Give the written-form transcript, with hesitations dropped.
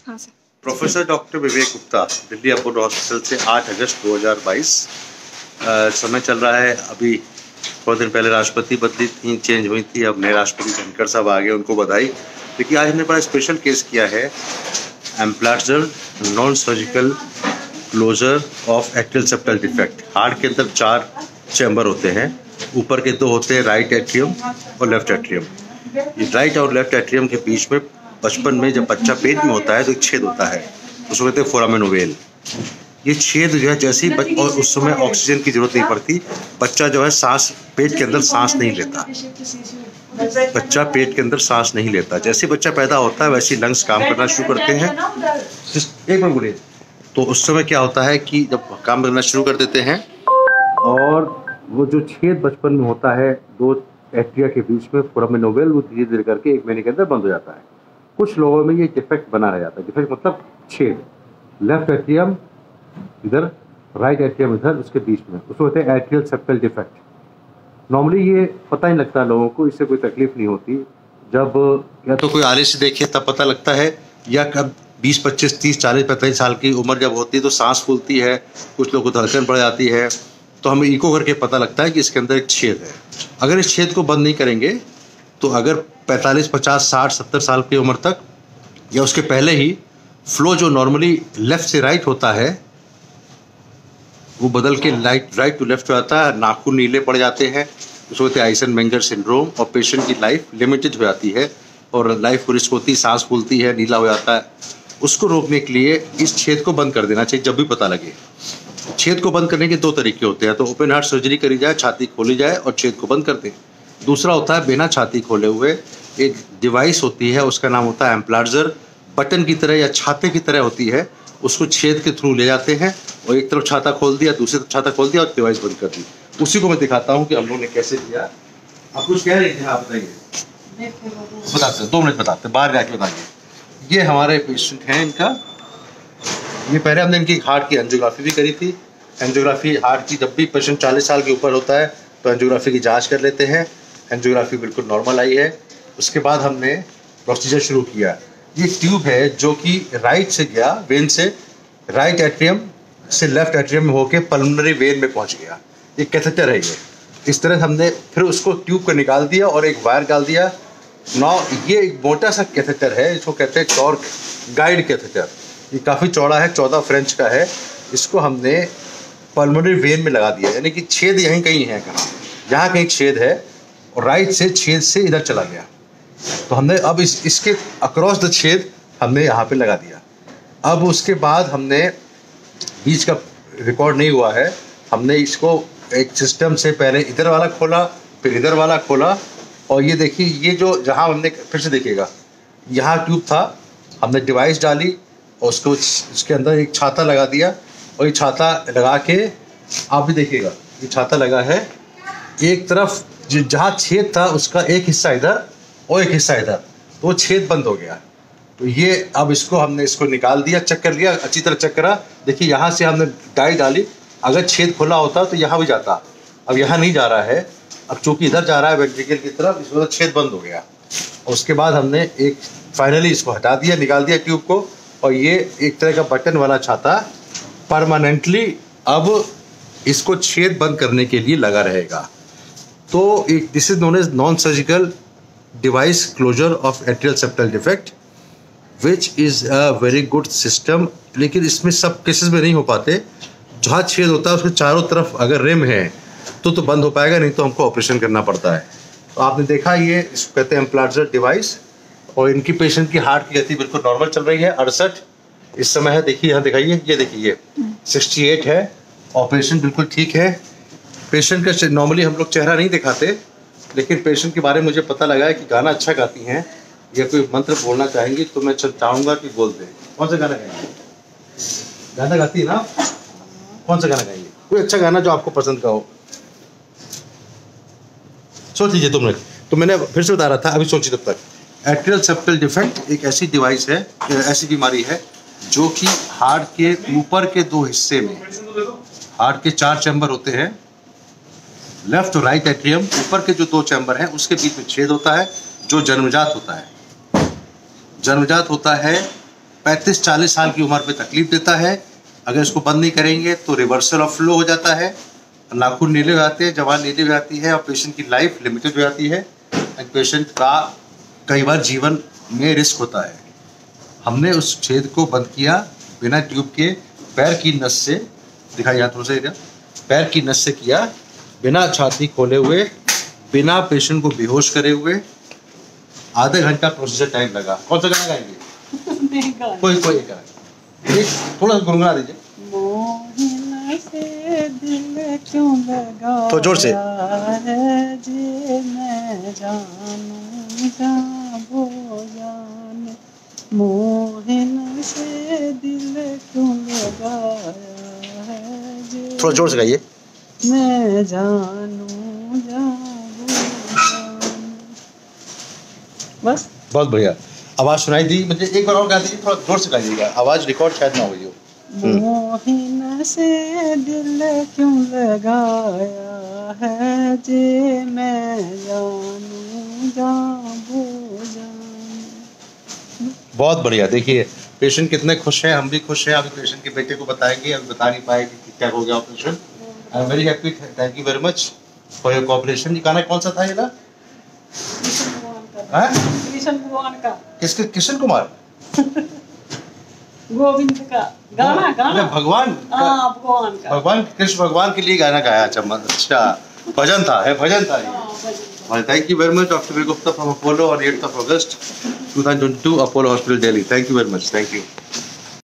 हाँ sir. Professor doctor विवेक Gupta, Delhi Apollo hospital से 8 अगस्त 2022। समय चल रहा है, अभी थोड़े दिन पहले राष्ट्रपति बदली थी, चेंज हुई थी, अब नए राष्ट्रपति धनखड़ साहब आ गए, उनको बधाई। देखिए, आज हमने बड़ा स्पेशल केस किया है, Amplatzer non surgical closure of atrial septal defect. Heart के अंदर 4 चैम्बर होते हैं, ऊपर के 2 होते हैं राइट एट्रियम और लेफ्ट एट्रियम। ये राइट और लेफ्ट एट्रियम के बीच में बचपन में जब बच्चा पेट में होता है तो एक छेद होता है, उसको कहते हैं फोरामेन ओवेल। ये छेद जो है जैसे ही और उस समय ऑक्सीजन की जरूरत नहीं पड़ती, बच्चा जो है सांस पेट के अंदर सांस नहीं लेता, बच्चा पेट के अंदर सांस नहीं लेता। जैसे बच्चा पैदा होता है वैसे लंग्स काम करना शुरू करते हैं। एक मिनट बोलिए। तो उस समय क्या होता है कि जब काम करना शुरू कर देते हैं और वो जो छेद बचपन में होता है 2 एट्रिया के बीच में फोरामेन ओवेल, वो धीरे धीरे करके 1 महीने के अंदर बंद हो जाता है। कुछ लोगों में ये डिफेक्ट बना रह जाता है। डिफेक्ट मतलब छेद, लेफ्ट एट्रियम इधर, राइट एट्रियम इधर, उसके बीच में, उसको कहते हैं एट्रियल सेप्टल डिफेक्ट। नॉर्मली ये पता ही लगता है लोगों को, इससे कोई तकलीफ नहीं होती। जब या तो कोई आगे से देखे तब पता लगता है, या कब 20, 25, 30, 40, 45 साल की उम्र जब होती है तो सांस फूलती है, कुछ लोगों को धड़कन बढ़ जाती है, तो हमें इको करके पता लगता है कि इसके अंदर एक छेद है। अगर इस छेद को बंद नहीं करेंगे तो अगर 45, 50, 60, 70 साल की उम्र तक या उसके पहले ही फ्लो जो नॉर्मली लेफ्ट से राइट होता है वो बदल के राइट टू लेफ्ट हो जाता है, नाखून नीले पड़ जाते हैं, उसको कहते हैं आइजनमेंगर सिंड्रोम, और पेशेंट की लाइफ लिमिटेड हो जाती है और लाइफ को रिस्क होती है, सांस फूलती है, नीला हो जाता है। उसको रोकने के लिए इस छेद को बंद कर देना चाहिए जब भी पता लगे। छेद को बंद करने के 2 तरीके होते हैं, तो ओपन हार्ट सर्जरी करी जाए, छाती खोली जाए और छेद को बंद कर दें। दूसरा होता है बिना छाती खोले हुए, एक डिवाइस होती है, उसका नाम होता है एम्प्लाट्जर, बटन की तरह या छाते की तरह होती है, उसको छेद के थ्रू ले जाते हैं और एक तरफ छाता खोल दिया, दूसरी तरफ छाता खोल दिया और डिवाइस बंद कर दी। उसी को मैं दिखाता हूँ कि हम लोगों ने कैसे किया। आप कुछ कह रहे थे, आप बताइए। बताते 2 मिनट बताते, बाहर जाके बताइए। ये हमारे पेशेंट हैं, इनका ये पहले हमने इनकी हार्ट की एंजियोग्राफी भी करी थी। एंजियोग्राफी हार्ट की, जब भी पेशेंट 40 साल के ऊपर होता है तो एंजियोग्राफी की जांच कर लेते हैं। एंजियोग्राफी बिल्कुल नॉर्मल आई है। उसके बाद हमने प्रोसीजर शुरू किया। ये ट्यूब है जो कि राइट से गया, वेन से राइट एट्रियम से लेफ्ट एट्रियम में होके पल्मोनरी वेन में पहुंच गया। ये कैथेटर है। ये इस तरह हमने फिर उसको ट्यूब को निकाल दिया और एक वायर डाल दिया। नौ ये एक मोटा सा कैथेटर है, इसको कहते हैं टॉर्क गाइड कैथेटर। ये काफ़ी चौड़ा है, 14 फ्रेंच का है। इसको हमने पल्मोनरी वेन में लगा दिया, यानी कि छेद यहीं कहीं है, कहाँ यहाँ कहीं छेद है और राइट से छेद से इधर चला गया। तो हमने अब इसके अक्रॉस द छेद हमने यहाँ पे लगा दिया। अब उसके बाद हमने बीच का रिकॉर्ड नहीं हुआ है, हमने इसको एक सिस्टम से पहले इधर वाला खोला, फिर इधर वाला खोला, और ये देखिए, ये जो जहाँ हमने फिर से देखिएगा, यहाँ ट्यूब था, हमने डिवाइस डाली और उसको इसके अंदर एक छाता लगा दिया, और ये छाता लगा के आप भी देखिएगा, ये छाता लगा है। एक तरफ जहाँ छेद था उसका एक हिस्सा इधर और एक हिस्सा इधर, तो वो छेद बंद हो गया। तो ये अब हमने इसको निकाल दिया, चेक कर लिया, अच्छी तरह चेक करा। देखिए, यहाँ से हमने डाई डाली, अगर छेद खुला होता तो यहाँ भी जाता, अब यहाँ नहीं जा रहा है। अब चूंकि इधर जा रहा है वेंट्रिकल की तरफ, इस वजह छेद बंद हो गया। और उसके बाद हमने फाइनली इसको हटा दिया, निकाल दिया ट्यूब को, और ये एक तरह का बटन वाला छाता परमानेंटली अब इसको छेद बंद करने के लिए लगा रहेगा। तो this is known as non surgical device closure of atrial septal defect, which is a very good system. लेकिन इसमें सब केसेस में नहीं हो पाते। जहाँ छेद होता है उसके चारों तरफ अगर रिम है तो बंद हो पाएगा, नहीं तो हमको ऑपरेशन करना पड़ता है। तो आपने देखा, ये इसको कहते हैं एम्प्लाट्जर डिवाइस, और इनकी पेशेंट की हार्ट की गति बिल्कुल नॉर्मल चल रही है। 68 इस समय है, देखिए यहाँ दिखाइए, ये देखिए, ये 68 है, ऑपरेशन बिल्कुल ठीक है। पेशेंट का नॉर्मली हम लोग चेहरा नहीं दिखाते, लेकिन पेशेंट के बारे में मुझे पता लगा है कि गाना अच्छा गाती हैं या कोई मंत्र बोलना चाहेंगी, तो मैं चाहूँगा कि बोल दें। कौन सा गाना गाएंगे? गाना गाती है ना, कौन सा गाना गाएंगे? कोई अच्छा गाना जो आपको पसंद का हो, सोच लीजिए 2 मिनट। तो मैंने फिर से बता रहा था, अभी सोचिए तब तक। एट्रियल सेप्टल डिफेक्ट एक ऐसी डिवाइस है, ऐसी बीमारी है जो कि हार्ट के ऊपर के 2 हिस्से में, हार्ट के 4 चैम्बर होते हैं, लेफ्ट और राइट एट्रियम, ऊपर के जो 2 चैम्बर हैं उसके बीच में छेद होता है जो जन्मजात होता है। जन्मजात होता है 35-40 साल की उम्र पे तकलीफ देता है। अगर इसको बंद नहीं करेंगे तो रिवर्सल ऑफ फ्लो हो जाता है, नाखून नीले हो जाते हैं, जवान नीली हो जाती है और पेशेंट की लाइफ लिमिटेड हो जाती है। पेशेंट का कई बार जीवन में रिस्क होता है। हमने उस छेद को बंद किया बिना ट्यूब के, पैर की नस से, दिखाई यहाँ थोड़ा सा एरिया, पैर की नस से किया, बिना छाती खोले हुए, बिना पेशेंट को बेहोश करे हुए। आधे घंटा प्रोसीजर टाइम लगा। कौन सा गाना गाएंगे? कोई एक गाना, एक थोड़ा सा गुनगुना दीजिए। मोहिना से दिल क्यों लगाया तो जोर से है जी, मैं जानूं जाबो जाने, मोहिना से दिल क्यों लगाया है जी, थोड़ा जोर से गाइए। मैं जानूं जाबो जाने। बस बहुत बढ़िया, आवाज सुनाई दी मुझे। एक बार और गा दीजिए, थोड़ा जोर से गाइएगा, आवाज रिकॉर्ड शायद ना हुई हो। मोहिना से दिल क्यों लगाया है जी, मैं जानूं जाबो जाने। बहुत बढ़िया। देखिए पेशेंट कितने खुश हैं, हम भी खुश हैं। अभी पेशेंट के बेटे को बताएंगे, अभी बता नहीं पाए कि क्या हो गया operation. I am very happy, thank you very much for your cooperation. ये गाना कौन सा था ये ना? कृष्ण भगवान का। किसके? किशन कुमार गोविंद का गाना, गाना भगवान भगवान का, भगवान कृष्ण भगवान के लिए गाना गाया। अच्छा, भजन था, है भजन था ये। Thank you very much doctor V Gupta from Apollo on 8th of August 2022 Apollo hospital Delhi. Thank you very much, thank you.